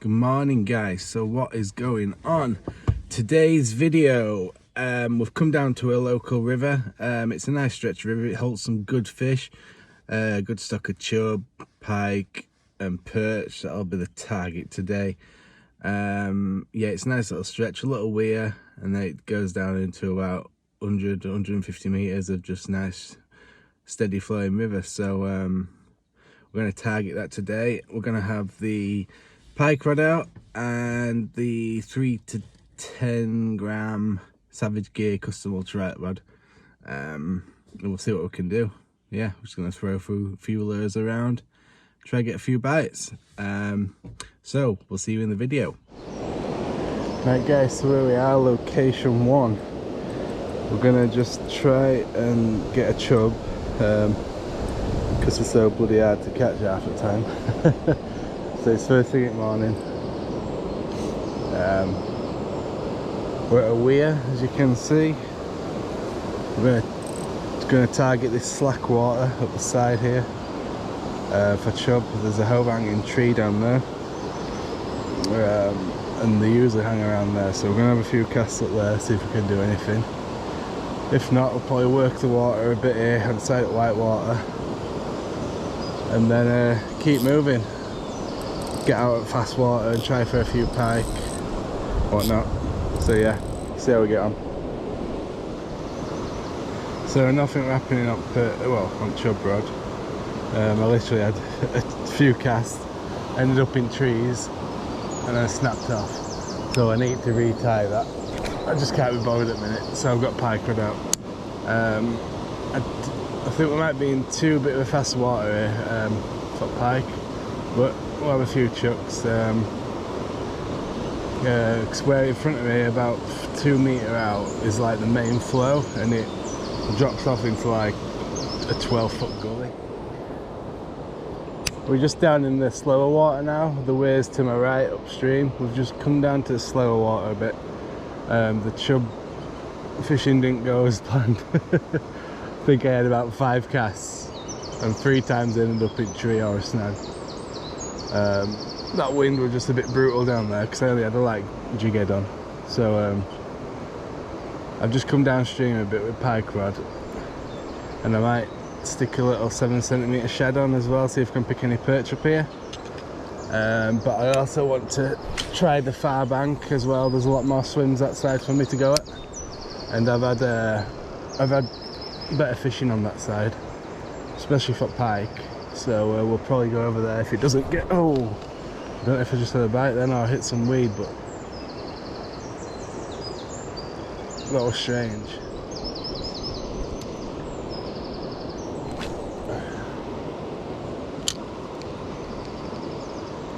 Good morning, guys. So what is going on? Today's video, we've come down to a local river. It's a nice stretch river. It holds some good fish, good stock of chub, pike and perch. That'll be the target today. Yeah, it's a nice little stretch, a little weir, and then it goes down into about 100 150 meters of just nice steady flowing river. So we're going to target that today. We're going to have the pike rod out and the 3 to 10 gram Savage Gear custom ultralight rod. And we'll see what we can do. Yeah, we're just going to throw a few lures around, try to get a few bites. So we'll see you in the video. Right guys, so here we are, location 1. We're going to just try and get a chub, because it's so bloody hard to catch half the time. So it's first thing in the morning. We're at a weir, as you can see. We're going to target this slack water up the side here for chub. There's a overhanging tree down there, and they usually hang around there. So we're going to have a few casts up there, see if we can do anything. If not, we'll probably work the water a bit here on the side of white water, and then keep moving. Get out at fast water and try for a few pike, whatnot. So yeah, see how we get on. So nothing happening up, on chub rod. I literally had a few casts, ended up in trees, and then snapped off. So I need to retie that. I just can't be bothered at the minute, so I've got pike rod out. I think we might be in too bit of a fast water here for pike, but we'll have a few chucks. Where in front of me, about 2 meters out, is like the main flow, and it drops off into like a 12-foot gully. We're just down in the slower water now. The weir's to my right upstream. We've just come down to the slower water a bit. The chub fishing didn't go as planned. I think I had about 5 casts, and 3 times I ended up in tree or a snag. That wind was just a bit brutal down there because I only had a like jig head on. So I've just come downstream a bit with pike rod, and I might stick a little 7cm shed on as well, see if I can pick any perch up here. But I also want to try the far bank as well. There's a lot more swims that side for me to go at, and I've had better fishing on that side, especially for pike. So we'll probably go over there if it doesn't get. Oh, I don't know if I just had a bite then or I hit some weed, but that was strange.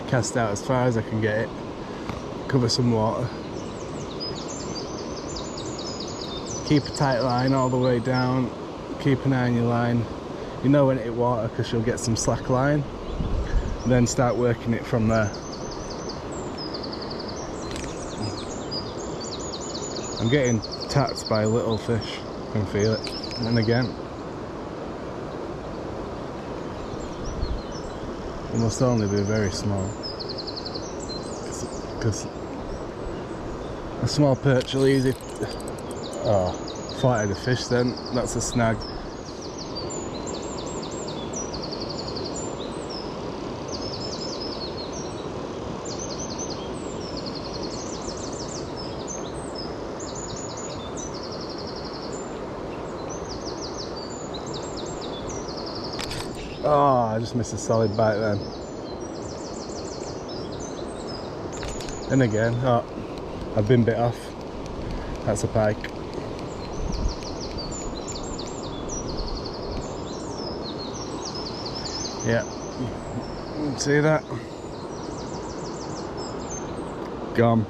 Cast out as far as I can get it, cover some water, keep a tight line all the way down, keep an eye on your line. You know when it hit water because you'll get some slack line, and then start working it from there. I'm getting tapped by little fish, I can feel it. And again, it must only be very small, because a small perch will easy. Oh, thought I had a fish then. That's a snag. Oh, I just missed a solid bite then. And again, oh, I've been bit off. That's a pike. Yeah, see that? Gone.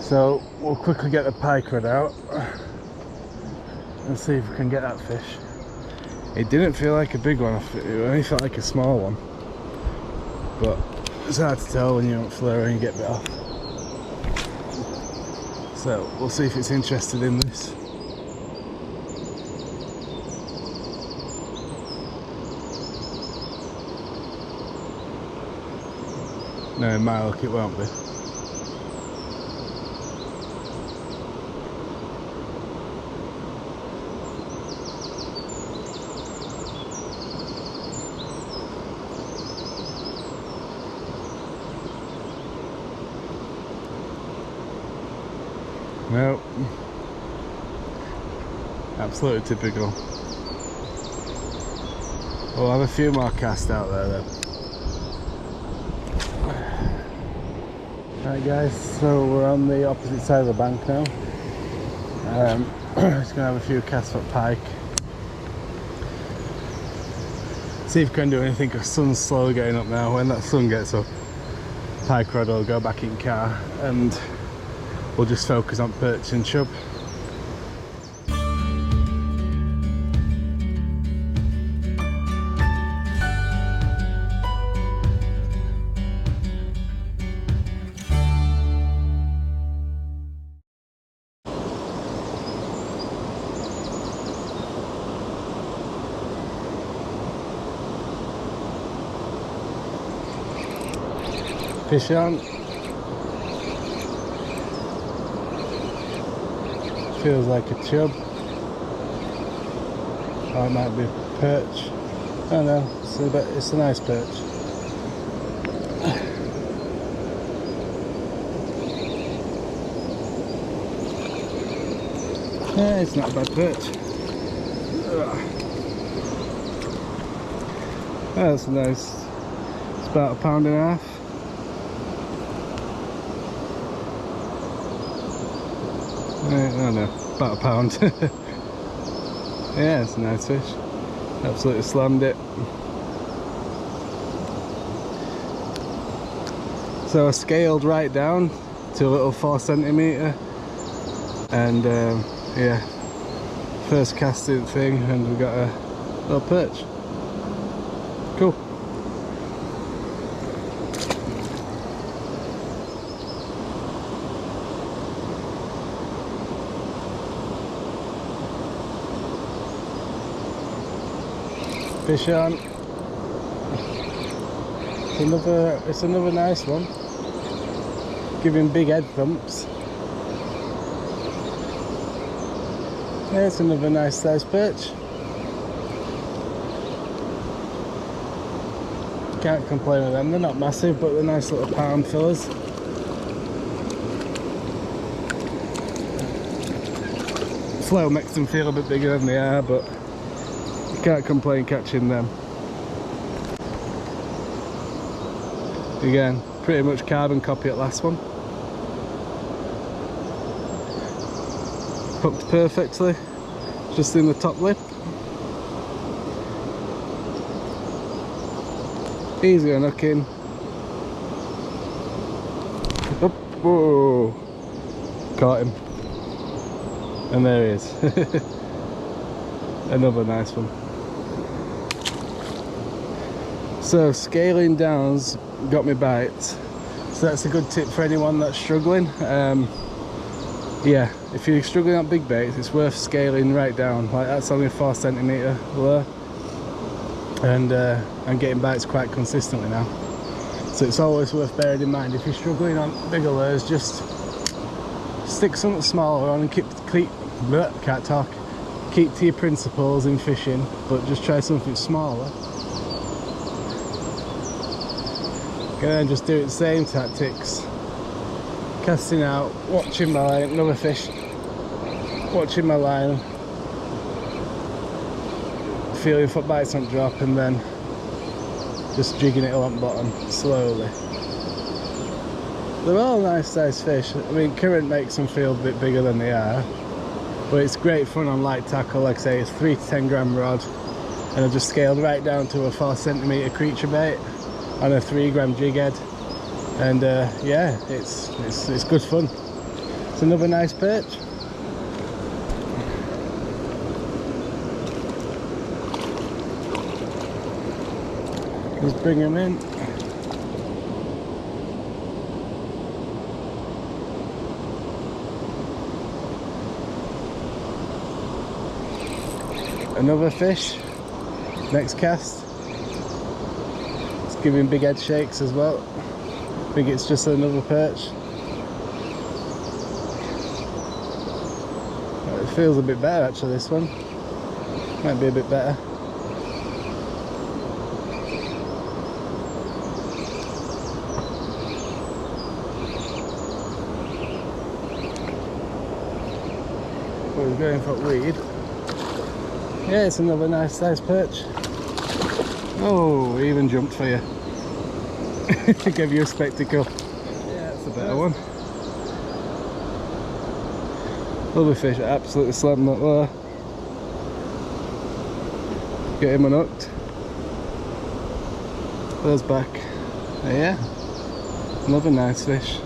So we'll quickly get the pike rod out and see if we can get that fish. It didn't feel like a big one, it only felt like a small one, but it's hard to tell when you're on floor and you get bit off. So we'll see if it's interested in this. No, in my luck it won't be. Nope. Absolutely typical. We'll have a few more casts out there though. Right guys, so we're on the opposite side of the bank now. Just gonna have a few casts for pike. See if we can do anything, because sun's slowly getting up now. When that sun gets up, pike rod will go back in car and we'll just focus on perch and chub. Fish on. Feels like a chub. Or it might be perch. I don't know, it's a nice perch. Yeah, it's not a bad perch. Oh, that's nice. It's about 1.5 pounds. I don't know, about 1 pound. Yeah, it's a nice fish. Absolutely slammed it. So I scaled right down to a little 4 centimetre, and yeah, first casting thing, and we got a little perch. Cool. Fish on. It's another nice one. Giving big head thumps. Yeah, it's another nice sized perch. Can't complain with them. They're not massive, but they're nice little palm fillers. Flow makes them feel a bit bigger than they are, but can't complain catching them. Again, pretty much carbon copy at last one. Hooked perfectly, just in the top lip. Easy unhooking. Up, whoa! Caught him. And there he is. Another nice one. So scaling down's got me bites, so that's a good tip for anyone that's struggling. Yeah, if you're struggling on big baits, it's worth scaling right down. Like that's only 4 centimetre lure, and I'm getting bites quite consistently now. So it's always worth bearing in mind if you're struggling on bigger lures, just stick something smaller on and keep to your principles in fishing, but just try something smaller. And just do the same tactics. Casting out, watching my line, another fish, watching my line, feeling foot bites on drop, and then just jigging it along bottom slowly. They're all nice sized fish. I mean, current makes them feel a bit bigger than they are, but it's great fun on light tackle. Like I say, it's 3 to 10 gram rod, and I've just scaled right down to a 4 centimetre creature bait on a 3 gram jig head, and yeah, it's good fun. It's another nice perch. Just bring him in. Another fish. Next cast. It's giving big head shakes as well. I think it's just another perch. It feels a bit better actually, this one. Might be a bit better. We're going for weed. Yeah, it's another nice sized perch. Oh, he even jumped for you. Gave you a spectacle. Yeah, it's a better one. Lovely fish, absolutely slammed that there. Get him unhooked. There's back. Yeah, another nice fish.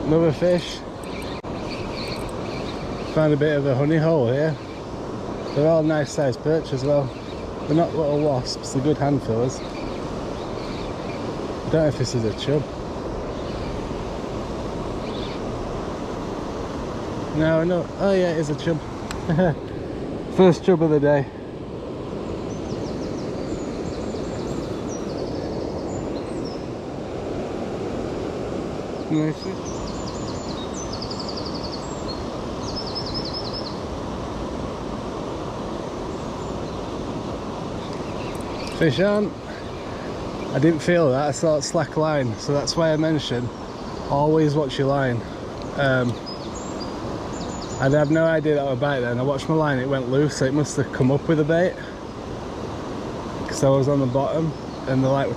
Another fish. Found a bit of a honey hole here. They're all nice sized perch as well. They're not little wasps, they're good hand fillers. I don't know if this is a chub. No, no. Oh yeah, it is a chub. First chub of the day. Nice fish. Fish on. I didn't feel that, I saw it slack line, so that's why I mentioned always watch your line. I'd have no idea that I would bite then. I watched my line, it went loose, so it must have come up with a bait because I was on the bottom and the line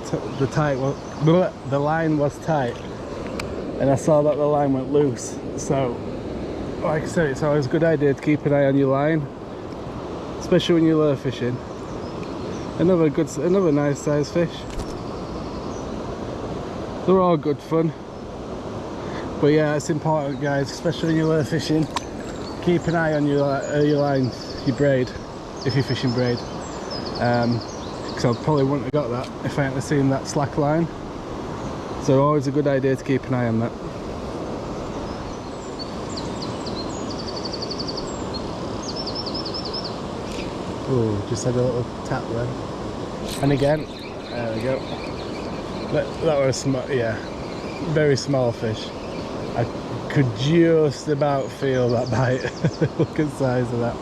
was tight and I saw that the line went loose. So like I said, it's always a good idea to keep an eye on your line, especially when you're lure fishing. Another nice sized fish. They're all good fun. But yeah, it's important guys, especially when you're lure fishing. Keep an eye on your line, your braid, if you're fishing braid. Because I probably wouldn't have got that if I hadn't seen that slack line. So always a good idea to keep an eye on that. Oh, just had a little tap there. And again, there we go. That was small, yeah, very small fish. I could just about feel that bite. Look at the size of that.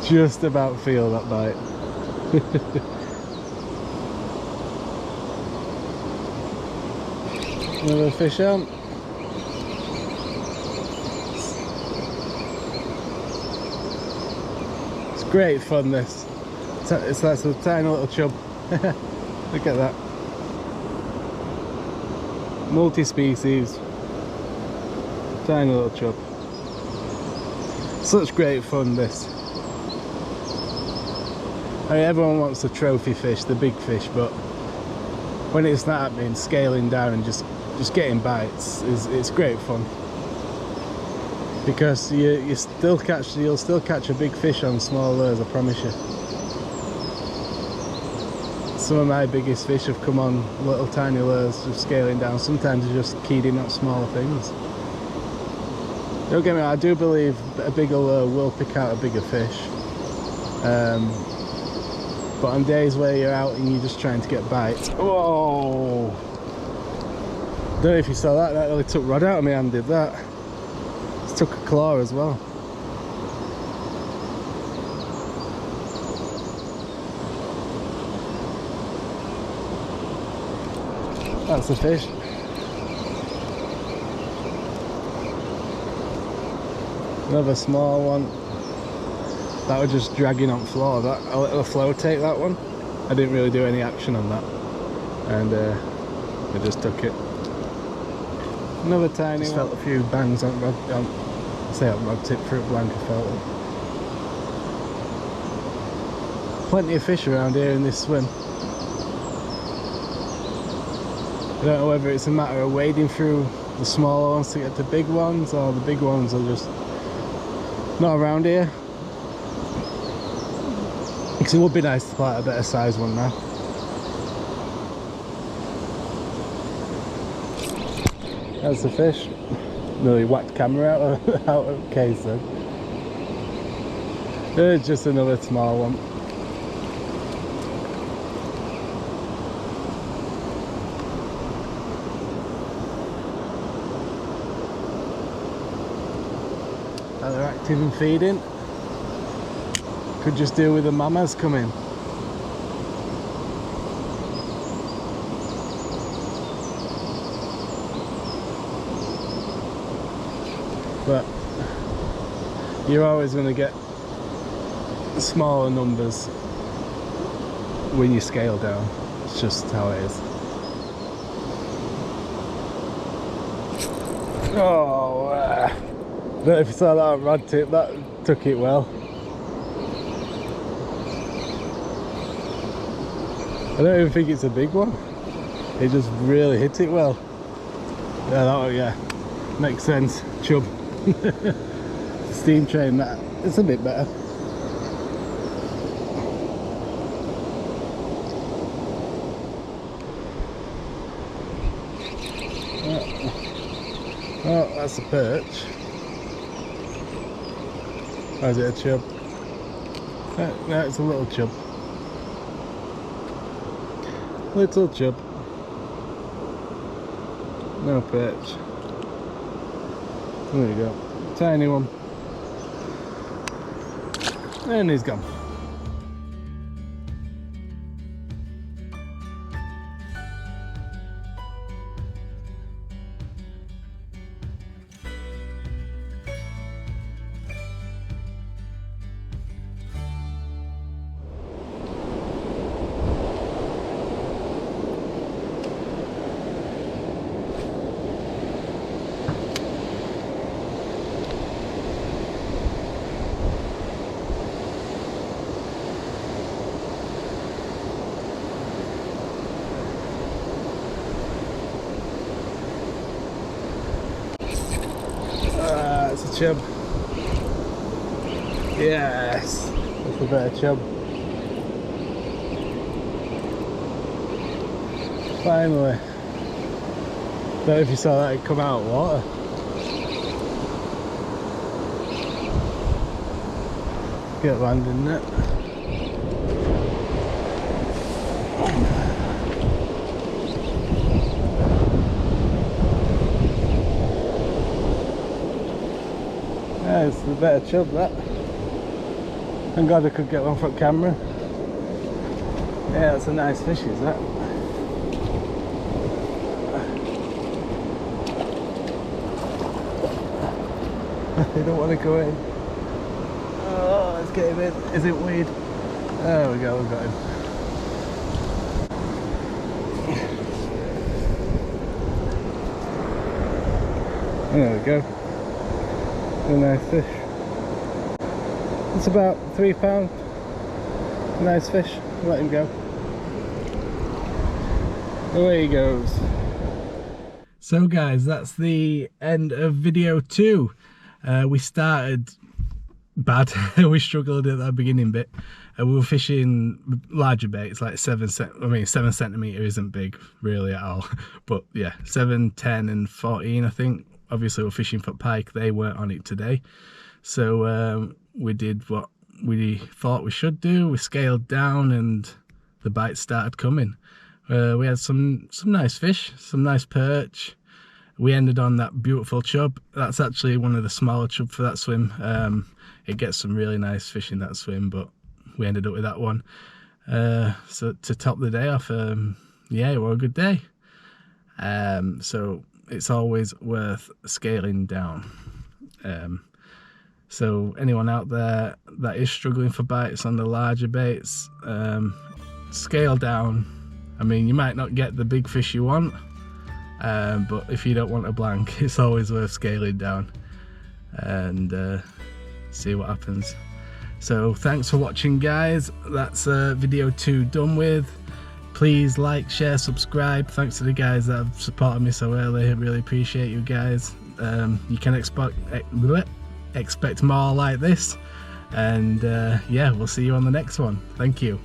Just about feel that bite. Another fish on. It's great fun this. It's like a tiny little chub. Look at that. Multi-species. Tiny little chub. Such great fun this. I mean, everyone wants the trophy fish, the big fish, but when it's not happening, scaling down and just getting bites it's great fun. Because you'll still catch a big fish on small lures, I promise you. Some of my biggest fish have come on little tiny lures, just scaling down. Sometimes you're just keyed in on smaller things. Don't get me wrong, I do believe that a bigger lure will pick out a bigger fish. But on days where you're out and you're just trying to get bites. Whoa! Don't know if you saw that, that really took rod out of my hand, did that. It took a claw as well. That's a fish. Another small one. That was just dragging on floor. That a little flow take, that one. I didn't really do any action on that, and I just took it. Another tiny one. Felt a few bangs on rod. Say on rod tip fruit blank. I felt it. Plenty of fish around here in this swim. I don't know whether it's a matter of wading through the smaller ones to get to big ones, or the big ones are just not around here. Because it would be nice to fight a better size one now. That's the fish. Nearly whacked camera out of case then. There's just another small one. They're active and feeding. Could just do with the mamas coming. But you're always going to get smaller numbers when you scale down. It's just how it is. Oh, I don't know if you saw that rod tip, that took it well. I don't even think it's a big one. It just really hit it well. Yeah, makes sense. Chub. Steam train, that it's a bit better. Oh, that's a perch. Or is it a chub? No, it's a little chub. Little chub. No perch. There you go. Tiny one. And he's gone. It's a chub. Yes, that's a better chub. Finally. Don't know if you saw that come out of water. Get landing it. Yeah, it's a better chub, that. Thank God I could get one for camera. Yeah, that's a nice fish, is that? They don't want to go in. Oh, let's get him in. Is it weed? There we go, we got him. There we go. A nice fish. It's about £3. Nice fish. Let him go. Away he goes. So guys, that's the end of video 2. We started bad. We struggled at that beginning bit. We were fishing larger baits, like 7 centimetre isn't big really at all, but yeah, 7, 10 and 14 I think. Obviously we're fishing for pike, they weren't on it today, so we did what we thought we should do. We scaled down and the bites started coming. We had some nice fish, some nice perch. We ended on that beautiful chub. That's actually one of the smaller chub for that swim. It gets some really nice fish in that swim, but we ended up with that one. So to top the day off, yeah, it was a good day. So it's always worth scaling down. So anyone out there that is struggling for bites on the larger baits, scale down. I mean, you might not get the big fish you want, but if you don't want a blank, it's always worth scaling down and see what happens. So thanks for watching, guys. That's video 2 done with. Please like, share, subscribe. Thanks to the guys that have supported me so early. I really appreciate you guys. You can expect more like this, and yeah, we'll see you on the next one. Thank you.